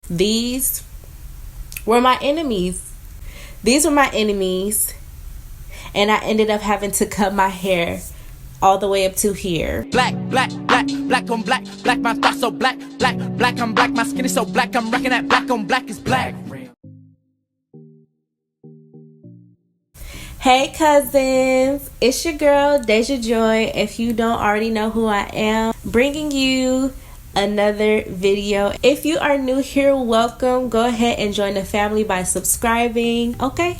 These were my enemies. These were my enemies. And I ended up having to cut my hair all the way up to here. Black, black, black, black on black, black, my thoughts so black, black, black, I'm black, my skin is so black, I'm rocking that black on black is black. Hey cousins, it's your girl Deja Joy. If you don't already know who I am, bringing you another video. If you are new here, welcome. Go ahead and join the family by subscribing. Okay.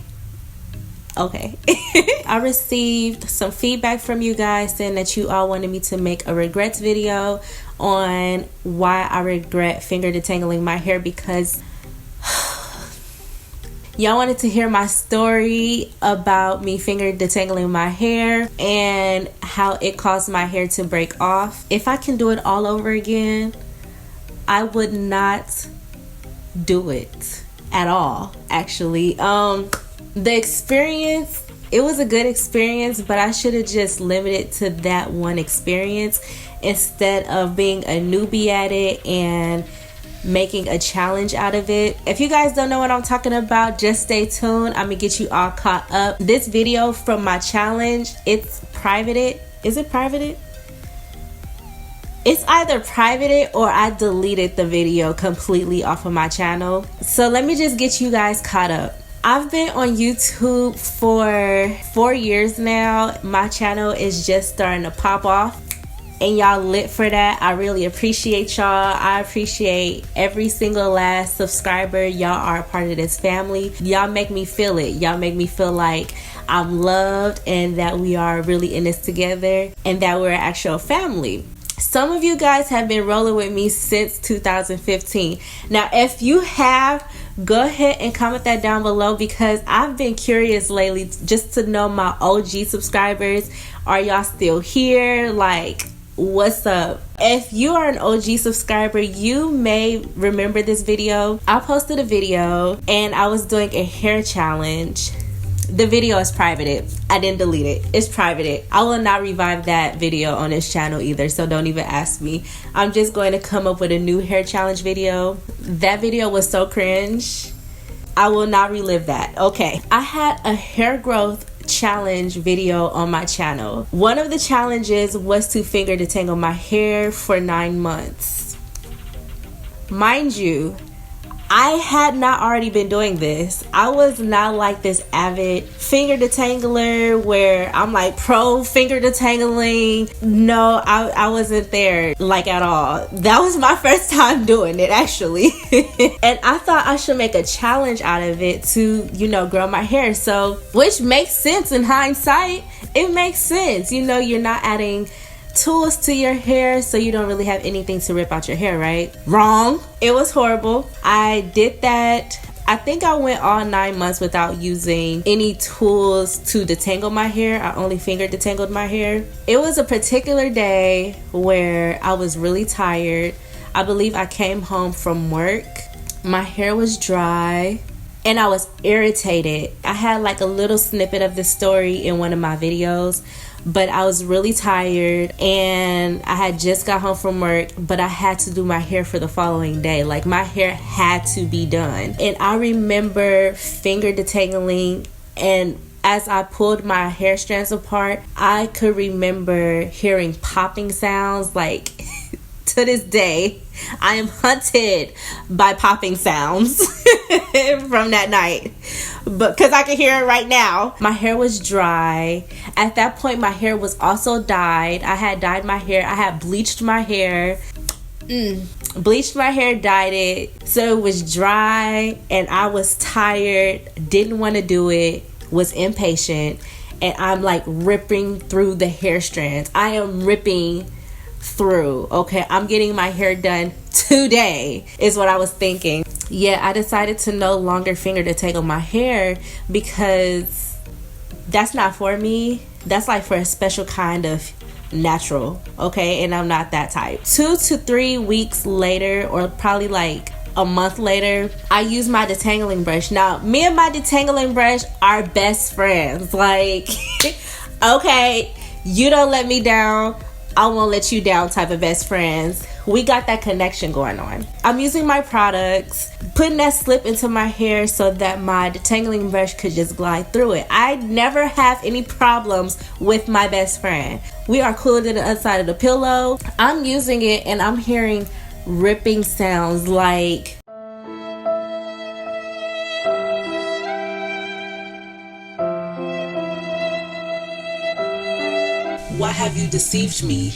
I received some feedback from you guys saying that you all wanted me to make a regrets video on why I regret finger detangling my hair, because y'all wanted to hear my story about me finger detangling my hair and how it caused my hair to break off. If I can do it all over again, I would not do it at all, actually. The experience, it was a good experience, but I should have just limited to that one experience instead of being a newbie at it and making a challenge out of it. If you guys don't know what I'm talking about, just stay tuned. I'm gonna get you all caught up. This video from my challenge, it's privated. Is it privated? It's either privated or I deleted the video completely off of my channel. So let me just get you guys caught up. I've been on YouTube for 4 years now. My channel is just starting to pop off, and y'all lit for that. I really appreciate y'all. I appreciate every single last subscriber. Y'all are a part of this family. Y'all make me feel it. Y'all make me feel like I'm loved and that we are really in this together and that we're an actual family. Some of you guys have been rolling with me since 2015. Now, if you have, go ahead and comment that down below, because I've been curious lately just to know my OG subscribers. Are y'all still here? Like, what's up? If you are an OG subscriber, you may remember this video. I posted a video and I was doing a hair challenge. The video is privated. I didn't delete it. It's privated. I will not revive that video on this channel either, so don't even ask me. I'm just going to come up with a new hair challenge video. That video was so cringe. I will not relive that. Okay. I had a hair growth challenge video on my channel. One of the challenges was to finger detangle my hair for 9 months. Mind you, I had not already been doing this. I was not like this avid finger detangler where I'm like pro finger detangling. No, I wasn't there like at all. That was my first time doing it, actually. And I thought I should make a challenge out of it to, you know, grow my hair. So, which makes sense in hindsight. It makes sense. You know, you're not adding tools to your hair, so you don't really have anything to rip out your hair, right? Wrong. It was horrible. I did that. I think I went all 9 months without using any tools to detangle my hair. I only finger detangled my hair. It was a particular day where I was really tired. I believe I came home from work. My hair was dry and I was irritated. I had like a little snippet of the story in one of my videos, but I was really tired and I had just got home from work, but I had to do my hair for the following day. Like, my hair had to be done. And I remember finger detangling, and as I pulled my hair strands apart, I could remember hearing popping sounds. Like, to this day, I am haunted by popping sounds from that night, but because I can hear it right now. My hair was dry. At that point, my hair was also dyed. I had dyed my hair. I had bleached my hair. Bleached my hair, dyed it. So it was dry and I was tired, didn't want to do it, was impatient, and I'm like ripping through the hair strands. I am ripping through. Okay, I'm getting my hair done today is what I was thinking. Yeah, I decided to no longer finger detangle my hair because that's not for me. That's like for a special kind of natural, okay? And I'm not that type. 2 to 3 weeks later, or probably like a month later, I used my detangling brush. Now, me and my detangling brush are best friends. Like, okay, you don't let me down, I won't let you down type of best friends. We got that connection going on. I'm using my products, putting that slip into my hair so that my detangling brush could just glide through it. I never have any problems with my best friend. We are cooler than the outside of the pillow. I'm using it and I'm hearing ripping sounds like why have you deceived me?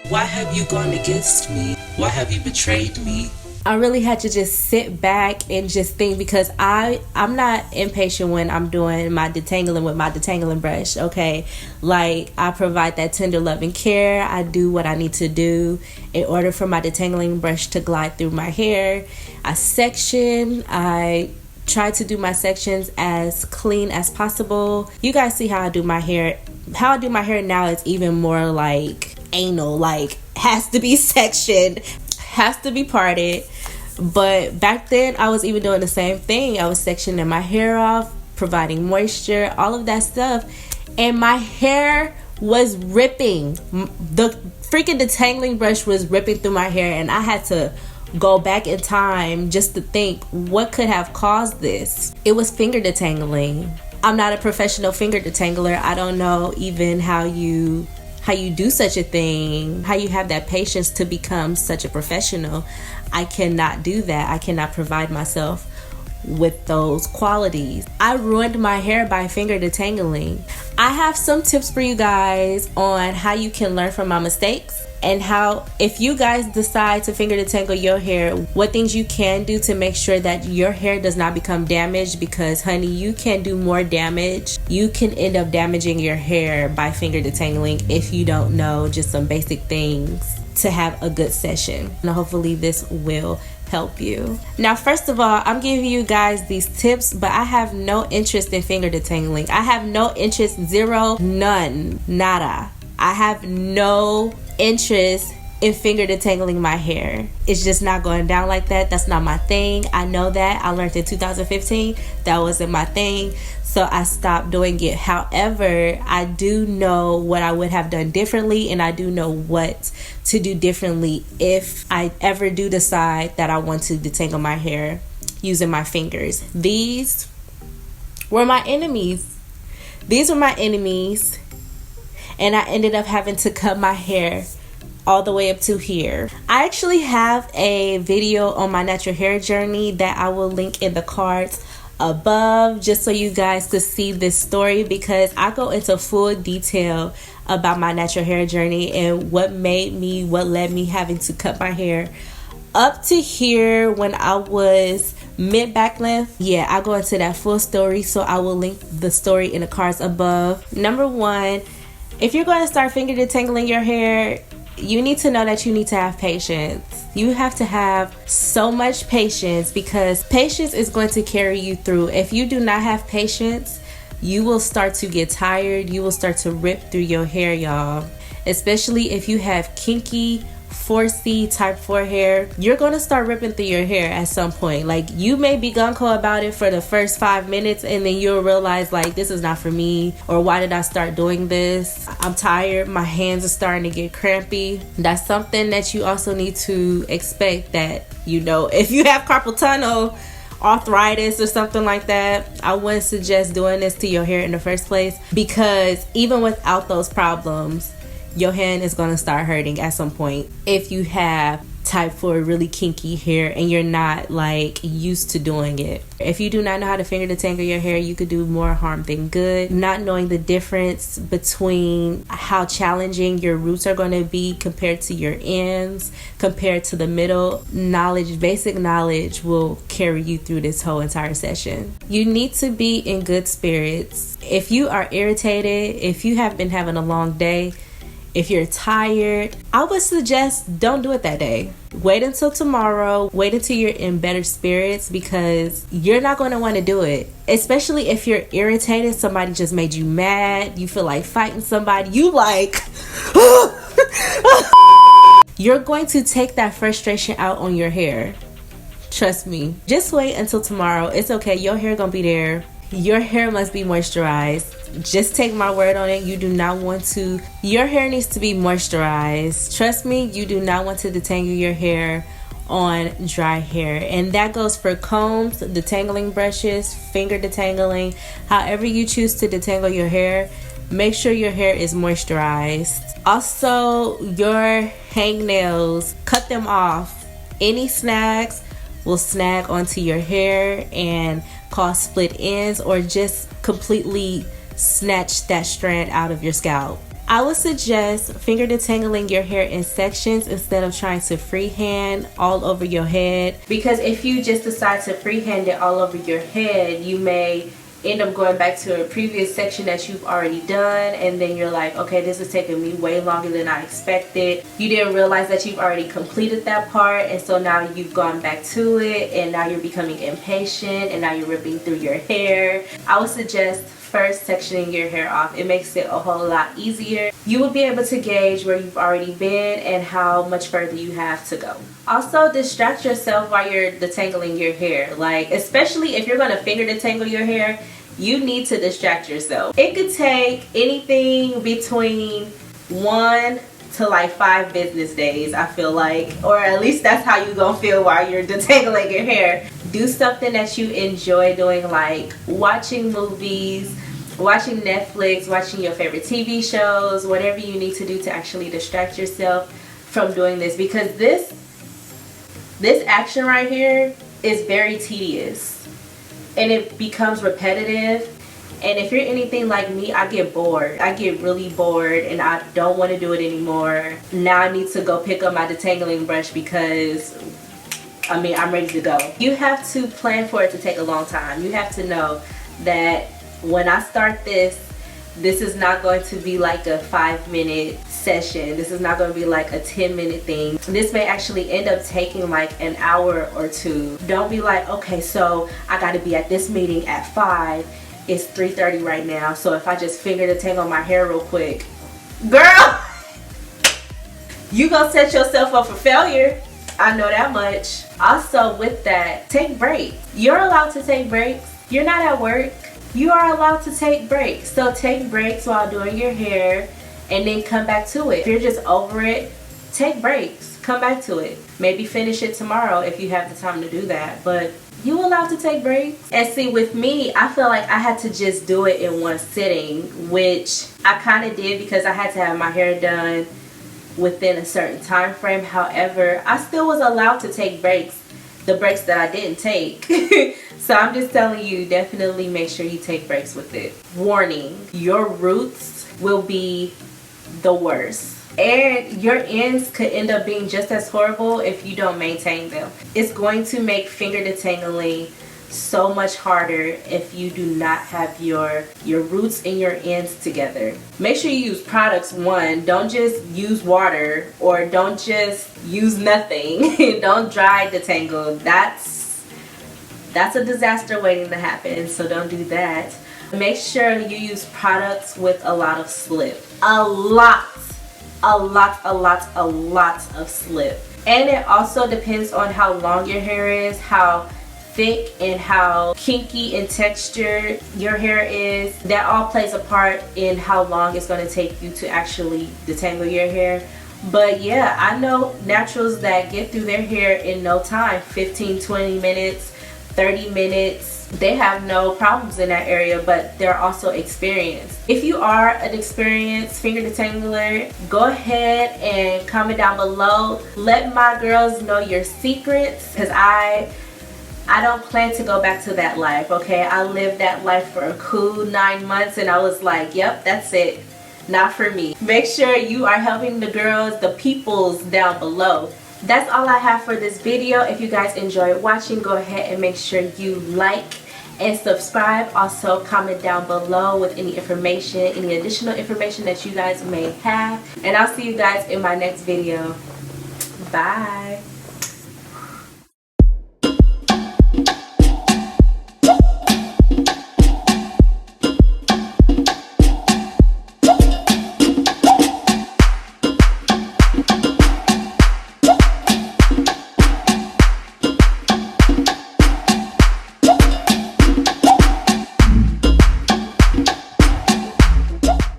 Why have you gone against me? Why have you betrayed me? I really had to just sit back and just think, because I'm not impatient when I'm doing my detangling with my detangling brush, okay? Like, I provide that tender loving care. I do what I need to do in order for my detangling brush to glide through my hair. I section. I try to do my sections as clean as possible. You guys see how I do my hair. How I do my hair now is even more like anal, like has to be sectioned, has to be parted. But back then I was even doing the same thing. I was sectioning my hair off, providing moisture, all of that stuff, and my hair was ripping. The freaking detangling brush was ripping through my hair, and I had to go back in time just to think what could have caused this. It was finger detangling. I'm not a professional finger detangler. I don't know even how you do such a thing, how you have that patience to become such a professional. I cannot do that. I cannot provide myself with those qualities. I ruined my hair by finger detangling. I have some tips for you guys on how you can learn from my mistakes, and how, if you guys decide to finger detangle your hair, what things you can do to make sure that your hair does not become damaged, because honey, you can do more damage. You can end up damaging your hair by finger detangling if you don't know just some basic things to have a good session. And hopefully this will help you. Now, first of all, I'm giving you guys these tips, but I have no interest in finger detangling. I have no interest, zero, none, nada. I have no interest in finger detangling my hair. It's just not going down like that. That's not my thing. I know that. I learned in 2015 that wasn't my thing, so I stopped doing it. However, I do know what I would have done differently, and I do know what to do differently if I ever do decide that I want to detangle my hair using my fingers. These were my enemies. These were my enemies. And I ended up having to cut my hair all the way up to here. I actually have a video on my natural hair journey that I will link in the cards above, just so you guys could see this story, because I go into full detail about my natural hair journey and what led me having to cut my hair up to here when I was mid-back length. Yeah, I go into that full story, so I will link the story in the cards above. Number one, if you're going to start finger detangling your hair, you need to know that you need to have patience. You have to have so much patience, because patience is going to carry you through. If you do not have patience, you will start to get tired. You will start to rip through your hair, y'all. Especially if you have kinky 4C type 4 hair, you're going to start ripping through your hair at some point. Like, you may be gung-ho about it for the first 5 minutes, and then you'll realize, like, this is not for me, or why did I start doing this? I'm tired. My hands are starting to get crampy. That's something that you also need to expect, that, you know, if you have carpal tunnel, arthritis or something like that, I wouldn't suggest doing this to your hair in the first place, because even without those problems, your hand is going to start hurting at some point if you have type 4 really kinky hair and you're not like used to doing it. If you do not know how to finger detangle your hair, you could do more harm than good. Not knowing the difference between how challenging your roots are going to be compared to your ends, compared to the middle, basic knowledge will carry you through this whole entire session. You need to be in good spirits. If you are irritated, if you have been having a long day, if you're tired, I would suggest don't do it that day. Wait until tomorrow. Wait until you're in better spirits, because you're not going to want to do it. Especially if you're irritated, somebody just made you mad, you feel like fighting somebody, you like you're going to take that frustration out on your hair. Trust me. Just wait until tomorrow. It's okay. Your hair gonna be there. your hair must be moisturized. Just take my word on it. You do not want to, your hair needs to be moisturized. Trust me, you do not want to detangle your hair on dry hair. And that goes for combs, detangling brushes, finger detangling, however you choose to detangle your hair. Make sure your hair is moisturized. Also, your hangnails, cut them off. Any snags will snag onto your hair and cause split ends, or just completely snatch that strand out of your scalp. I would suggest finger detangling your hair in sections instead of trying to freehand all over your head, because if you just decide to freehand it all over your head, you may end up going back to a previous section that you've already done, and then you're like, okay, this is taking me way longer than I expected. You didn't realize that you've already completed that part, and so now you've gone back to it, and now you're becoming impatient, and now you're ripping through your hair. I would suggest first sectioning your hair off. It makes it a whole lot easier. You will be able to gauge where you've already been and how much further you have to go. Also, distract yourself while you're detangling your hair. Like, especially if you're going to finger detangle your hair, you need to distract yourself. It could take anything between 1 to like 5 business days, I feel like, or at least that's how you gonna feel while you're detangling your hair. Do something that you enjoy doing, like watching movies, watching Netflix, watching your favorite TV shows, whatever you need to do to actually distract yourself from doing this, because this action right here is very tedious and it becomes repetitive. And if you're anything like me, I get bored. I get really bored and I don't want to do it anymore. Now I need to go pick up my detangling brush because I'm ready to go. You have to plan for it to take a long time. You have to know that when I start this is not going to be like a 5-minute session. This is not going to be like a 10-minute thing. This may actually end up taking like an hour or two. Don't be like, okay, so I got to be at this meeting at 5. It's 3:30 right now, so if I just finger detangle my hair real quick, girl, you gonna set yourself up for failure. I know that much. Also, with that, take breaks. You're allowed to take breaks. You're not at work. You are allowed to take breaks. So take breaks while doing your hair and then come back to it. If you're just over it, take breaks. Come back to it. Maybe finish it tomorrow if you have the time to do that. But you allowed to take breaks. And see, with me, I feel like I had to just do it in one sitting, which I kind of did because I had to have my hair done within a certain time frame. However, I still was allowed to take breaks, the breaks that I didn't take. So I'm just telling you, definitely make sure you take breaks with it. Warning, your roots will be the worst. And your ends could end up being just as horrible if you don't maintain them. It's going to make finger detangling so much harder if you do not have your roots and your ends together. Make sure you use products. One, don't just use water, or don't just use nothing. Don't dry detangle. That's a disaster waiting to happen, so don't do that. Make sure you use products with a lot of slip. A lot of slip. And it also depends on how long your hair is, how thick and how kinky in texture your hair is. That all plays a part in how long it's going to take you to actually detangle your hair. But yeah, I know naturals that get through their hair in no time, 15-20 minutes, 30 minutes. They have no problems in that area, but they're also experienced. If you are an experienced finger detangler, go ahead and comment down below. Let my girls know your secrets, because I don't plan to go back to that life, okay? I lived that life for a cool 9 months and I was like, yep, that's it. Not for me. Make sure you are helping the girls, the peoples down below. That's all I have for this video. If you guys enjoyed watching, go ahead and make sure you like and subscribe. Also, comment down below with any information, any additional information that you guys may have. And I'll see you guys in my next video. Bye.